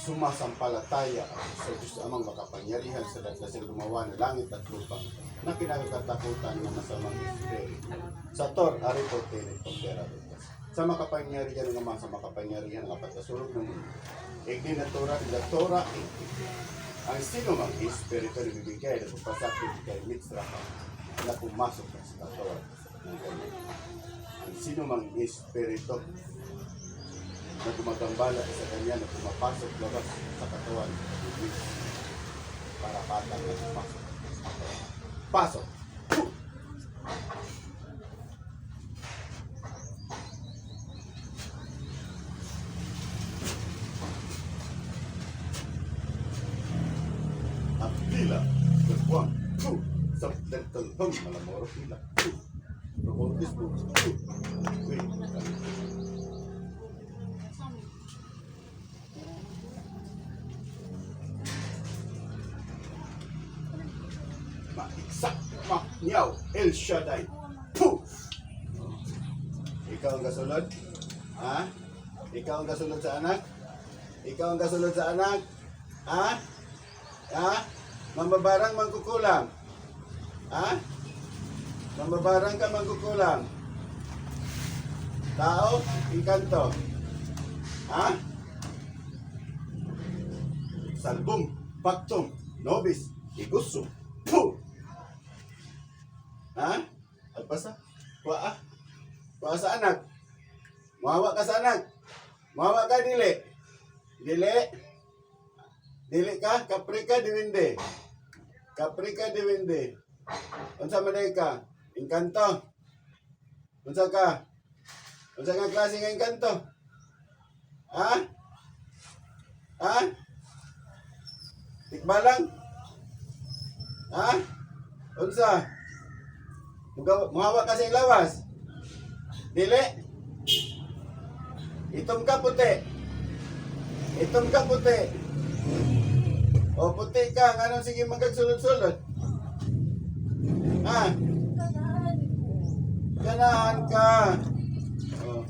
sumasampalataya sa Diyos Amang makapangyarihan sa lahat na siyang gumawa ng langit at lupa na kinakatakutan ng masamang espiritu. Sa Tor, ari po tinit po pera lutas. Sa makapangyarihan ng Ama, sa makapangyarihan ng apat na sulog ng mundo. Igni na Torah, ila Torah, ang sino mang espiritu na bibigay na pagpasakit kay Mitzraha na pumasok sa Torah ng kanya. Ang sino mang espiritu na gumagambala sa kanya na pumapasok labas sa katawan para patang na pumasok. Pasok! At pila, one, two, sa daltong malamoro pila, two, robotis po, two, wait, Maiksak, Maknyaw, El Shaddai. Puh! Ikaw ang kasulod? Ha? Ikaw ang kasulod sa anak? Ikaw ang kasulod sa anak? Ha? Ha? Mambabarang mangkukulam? Ha? Mambabarang ka mangkukulam? Tao? Inkanto? Ha? Salbum, paktum, nobis, igusum. Puh! Ha? Alpasa? Kuha ah? Kuha sa anak? Mahawa ka sa anak? Mahawa ka dili? Dili? Dili ka? Kapri ka diwindi? Kapri ka diwindi? Unsa maday ka? Inkanto? Unsa ka? Unsa nga klase nga inkanto? Ha? Ha? Tikbalang? Ha? Unsa? Muhawa ka sa lawas? Dili? Itom ka puti? Itom ka puti? O puti ka? Anong sige magkagsulod-sulod? Ha? Ganahan ka? O.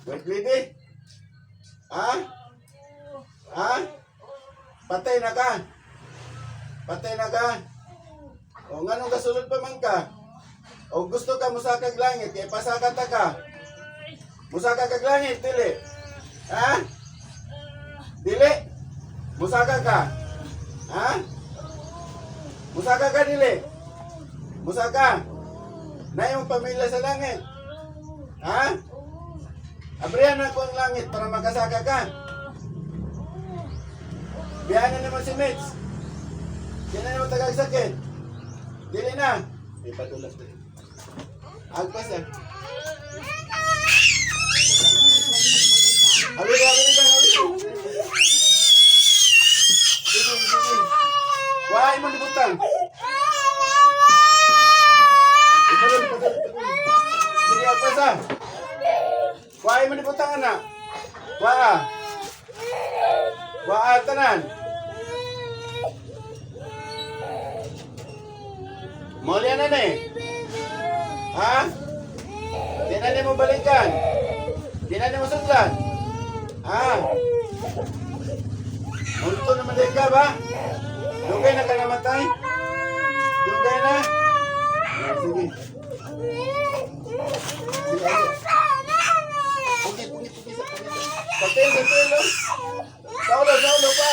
Wait, lady? Ha? Ha? Patay na ka? Patay na ka? O nga nung kasulod pa man ka? O gusto ka musakag langit, kaya pasaka ta ka? Musaka kag langit, dili? Ha? Dili? Musaka ka? Ha? Musaka ka dili? Musaka? Na yung pamilya sa langit? Ha? Abrihan ako ang langit para makasaka ka? Biyanan naman si Mitch. Di na naman tagagsakit. Dili na. May patulas na. Agpas yan. Hawili ka. Sige. Why mo libutang? Sige, agpas ah. Why mo libutang anak? Waa tanan. Maulian na eh. Ha? Di na mo balikan. Di na mo sudlan. Ha? Multo naman din ka ba? Dugay na ka namatay? Dugay na? Sige. Sige. Pugit. Patil. Saulo pa.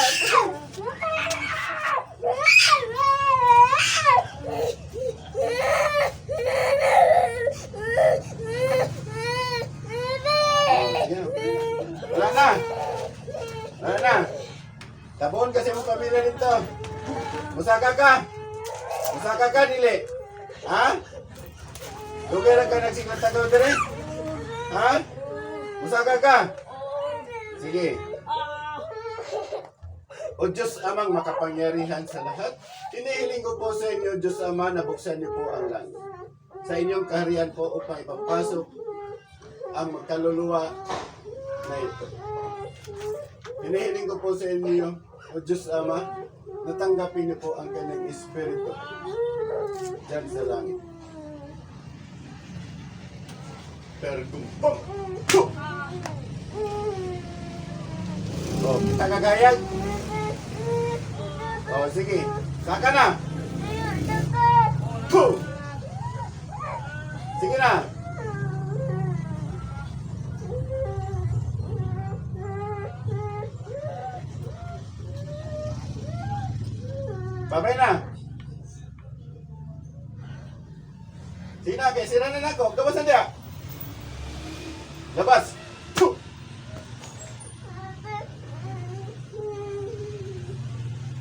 Wala na. Tabuon kasi mo pamilya dito. Musaka ka dili. Ha? Dugay lang ka nagsiklatago dire? Ha? Musaka ka? Sige. O Diyos Amang makapangyarihan sa lahat, inihiling ko po sa inyo, Diyos Ama, na buksan niyo po ang langit. Sa inyong kaharian po upang ipapasok ang kaluluwa na ito. Inihiling ko po sa inyo, O Diyos Ama, natanggapin niyo po ang kanyang espiritu dyan sa langit. Pergum. Pum. Puh. Oh, kita kagayag. Oh, sige. Saka na. Puh. Sige na. Babay na. Sige na, kaya sira na ako. Labasan niya. Labas. Puh.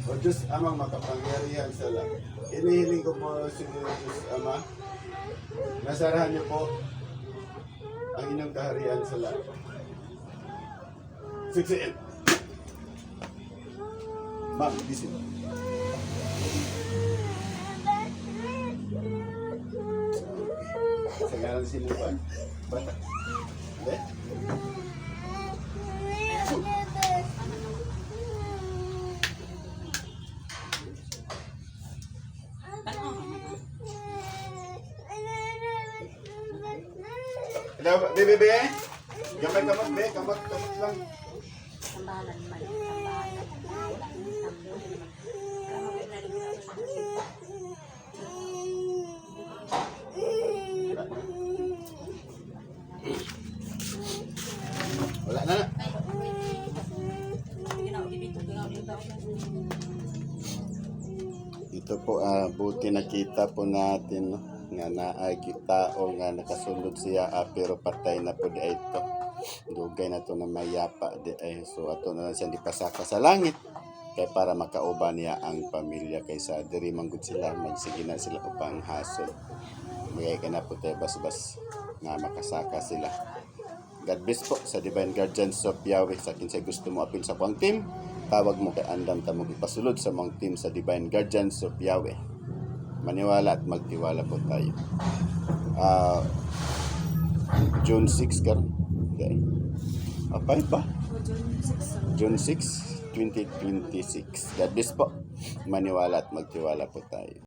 O Diyos amang makapangyarihan sa lahat. Inihiling ko po si Diyos Ama. Nasarahan niyo po ang inyong kaharian sa lahat. Siksiin. Ma'am, bisin. Sa ngalan sinupan. Bata. Hindi? Hello, bebe. Gamay kamot, be. Kamot lang. Tambalan man. Tambalan. Wala ni tambo. Wala na. Ito po, buti nakita po natin no, nga naay kita o nga nakasunod siya pero patay na po di ay ito. Dugay na to na mayapa di ay. So ato na lang siya dipasaka sa langit kay para makauban niya ang pamilya kaysa diri manggod sila magsige na sila upang hasol. Magay ka na po tayo bas-bas nga makasaka sila. God bless po sa Divine Guardians of Yahweh. Sa akin sa gusto mo apil sa buwang team, tawag mo kay Andam ta mo ipasulod sa mga team sa Divine Guardians of Yahweh. Maniwala at magtiwala po tayo. June 6 karon. Okay. Apa ba? June 6, 2026. God bless po. Maniwala at magtiwala po tayo.